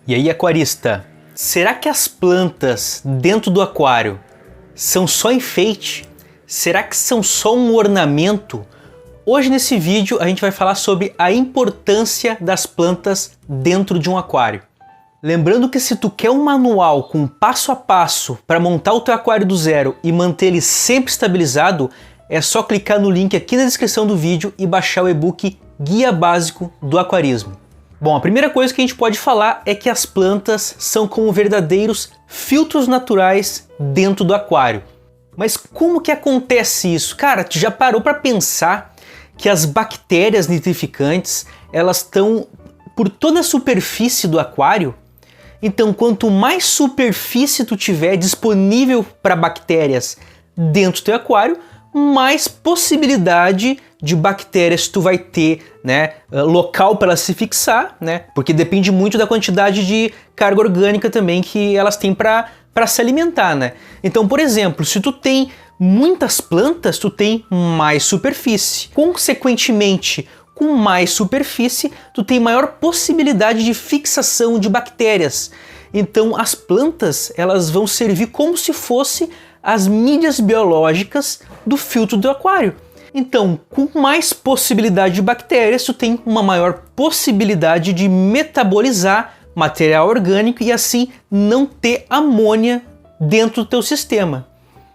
E aí, aquarista, será que as plantas dentro do aquário são só enfeite? Será que são só um ornamento? Hoje nesse vídeo a gente vai falar sobre a importância das plantas dentro de um aquário. Lembrando que se tu quer um manual com passo a passo para montar o teu aquário do zero e manter ele sempre estabilizado, é só clicar no link aqui na descrição do vídeo e baixar o e-book Guia Básico do Aquarismo. Bom, a primeira coisa que a gente pode falar é que as plantas são como verdadeiros filtros naturais dentro do aquário. Mas como que acontece isso? Cara, tu já parou para pensar que as bactérias nitrificantes, elas estão por toda a superfície do aquário? Então, quanto mais superfície tu tiver disponível para bactérias dentro do teu aquário, mais possibilidade de bactérias tu vai ter, né, local para elas se fixar, né, porque depende muito da quantidade de carga orgânica também que elas têm para se alimentar, né. Então, por exemplo, se tu tem muitas plantas, tu tem mais superfície. Consequentemente, com mais superfície, tu tem maior possibilidade de fixação de bactérias. Então, as plantas, elas vão servir como se fosse as mídias biológicas do filtro do aquário. Então, com mais possibilidade de bactérias, tu tem uma maior possibilidade de metabolizar material orgânico e assim não ter amônia dentro do teu sistema.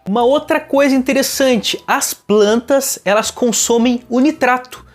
Uma outra coisa interessante, as plantas, elas consomem o nitrato.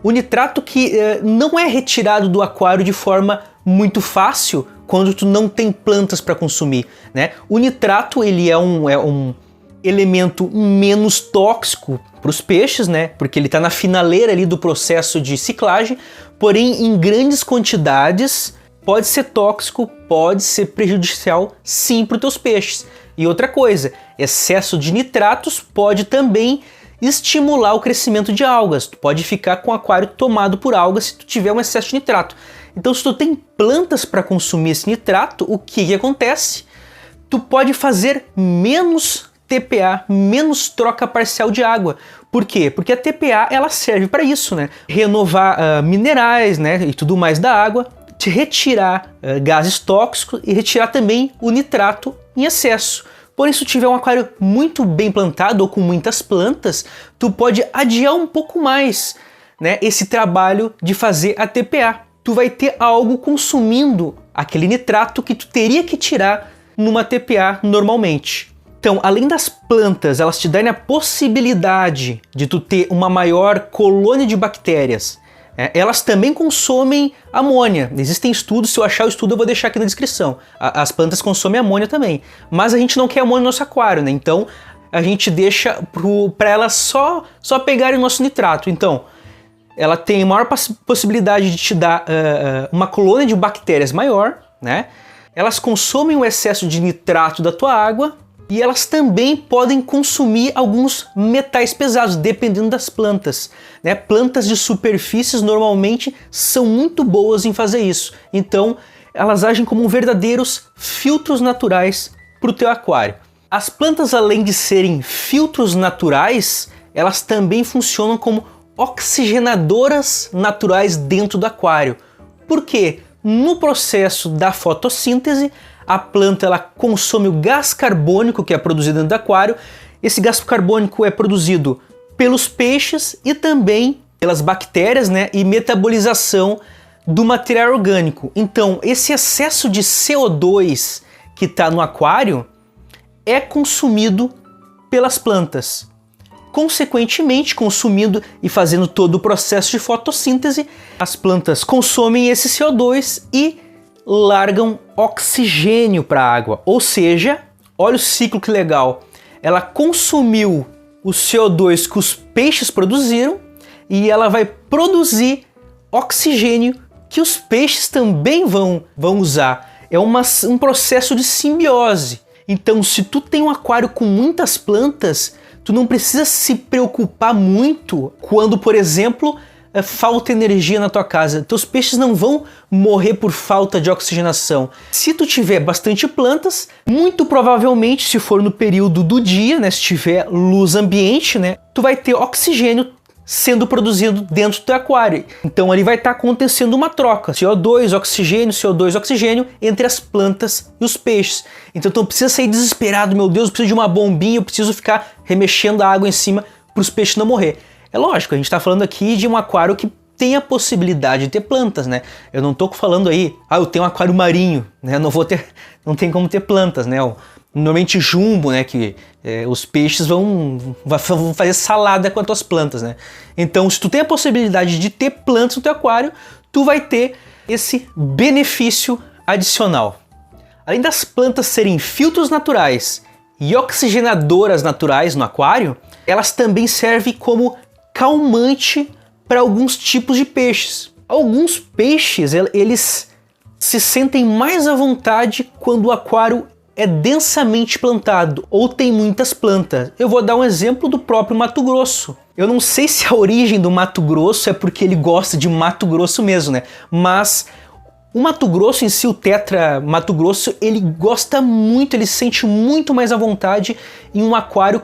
O nitrato que não é retirado do aquário de forma muito fácil quando tu não tem plantas para consumir, né? O nitrato, ele é um elemento menos tóxico para os peixes, né? Porque ele está na finaleira ali do processo de ciclagem, porém em grandes quantidades pode ser tóxico, pode ser prejudicial sim para os teus peixes. E outra coisa, excesso de nitratos pode também estimular o crescimento de algas. Tu pode ficar com o aquário tomado por algas se tu tiver um excesso de nitrato. Então, se tu tem plantas para consumir esse nitrato, o que acontece? Tu pode fazer menos TPA, menos troca parcial de água. Por quê? Porque a TPA ela serve para isso, né? Renovar minerais, né, e tudo mais da água, te retirar gases tóxicos e retirar também o nitrato em excesso. Porém, se tu tiver um aquário muito bem plantado ou com muitas plantas, tu pode adiar um pouco mais, né, esse trabalho de fazer a TPA. Tu vai ter algo consumindo aquele nitrato que tu teria que tirar numa TPA normalmente. Então, além das plantas, elas te darem a possibilidade de tu ter uma maior colônia de bactérias, elas também consomem amônia. Existem estudos, se eu achar o estudo eu vou deixar aqui na descrição. As plantas consomem amônia também, mas a gente não quer amônia no nosso aquário, né? Então a gente deixa para elas só pegarem o nosso nitrato. Então ela tem maior possibilidade de te dar uma colônia de bactérias maior, né? Elas consomem o excesso de nitrato da tua água e elas também podem consumir alguns metais pesados, dependendo das plantas, né? Plantas de superfícies normalmente são muito boas em fazer isso. Então, elas agem como verdadeiros filtros naturais para o teu aquário. As plantas, além de serem filtros naturais, elas também funcionam como oxigenadoras naturais dentro do aquário. Por quê? No processo da fotossíntese, a planta ela consome o gás carbônico que é produzido dentro do aquário. Esse gás carbônico é produzido pelos peixes e também pelas bactérias, né, e metabolização do material orgânico. Então, esse excesso de CO2 que está no aquário é consumido pelas plantas. Consequentemente, consumindo e fazendo todo o processo de fotossíntese, as plantas consomem esse CO2 e largam oxigênio para a água. Ou seja, olha o ciclo que legal. Ela consumiu o CO2 que os peixes produziram e ela vai produzir oxigênio que os peixes também vão usar. É um processo de simbiose. Então, se tu tem um aquário com muitas plantas, tu não precisa se preocupar muito quando, por exemplo, falta energia na tua casa. Teus peixes não vão morrer por falta de oxigenação. Se tu tiver bastante plantas, muito provavelmente, se for no período do dia, né, se tiver luz ambiente, né, tu vai ter oxigênio sendo produzido dentro do teu aquário. Então ali vai estar acontecendo uma troca, CO2, oxigênio, CO2, oxigênio, entre as plantas e os peixes. Então tu não precisa sair desesperado, meu Deus, eu preciso de uma bombinha, eu preciso ficar remexendo a água em cima para os peixes não morrer. É lógico, a gente está falando aqui de um aquário que tem a possibilidade de ter plantas, né? Eu não tô falando aí, eu tenho um aquário marinho, né? Não tem como ter plantas, né? Normalmente jumbo, né? Que os peixes vão fazer salada com as tuas plantas, né? Então, se tu tem a possibilidade de ter plantas no teu aquário, tu vai ter esse benefício adicional. Além das plantas serem filtros naturais e oxigenadoras naturais no aquário, elas também servem como calmante para alguns tipos de peixes. Alguns peixes, eles se sentem mais à vontade quando o aquário é densamente plantado ou tem muitas plantas. Eu vou dar um exemplo do próprio Mato Grosso. Eu não sei se a origem do Mato Grosso é porque ele gosta de Mato Grosso mesmo, né? Mas o Mato Grosso em si, o Tetra Mato Grosso, ele gosta muito, ele se sente muito mais à vontade em um aquário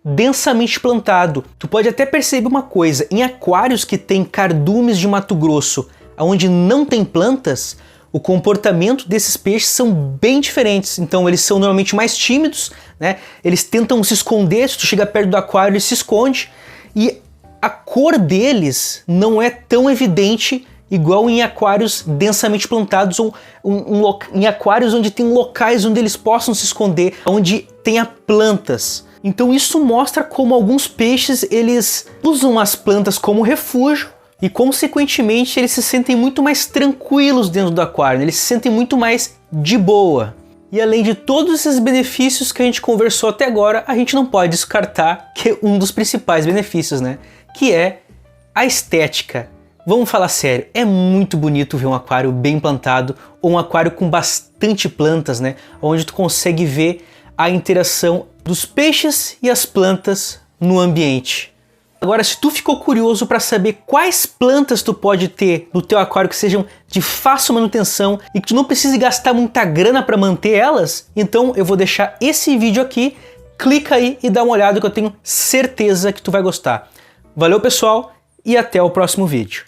densamente plantado. Tu pode até perceber uma coisa, em aquários que tem cardumes de Mato Grosso, onde não tem plantas, o comportamento desses peixes são bem diferentes. Então eles são normalmente mais tímidos, né? Eles tentam se esconder, se tu chega perto do aquário ele se esconde, e a cor deles não é tão evidente igual em aquários densamente plantados ou em aquários onde tem locais onde eles possam se esconder, onde tenha plantas. Então isso mostra como alguns peixes eles usam as plantas como refúgio e consequentemente eles se sentem muito mais tranquilos dentro do aquário, eles se sentem muito mais de boa. E além de todos esses benefícios que a gente conversou até agora, a gente não pode descartar que um dos principais benefícios, né? Que é a estética. Vamos falar sério, é muito bonito ver um aquário bem plantado ou um aquário com bastante plantas, né? Onde tu consegue ver a interação dos peixes e as plantas no ambiente. Agora, se tu ficou curioso para saber quais plantas tu pode ter no teu aquário que sejam de fácil manutenção e que tu não precise gastar muita grana para manter elas, então eu vou deixar esse vídeo aqui, clica aí e dá uma olhada que eu tenho certeza que tu vai gostar. Valeu pessoal e até o próximo vídeo.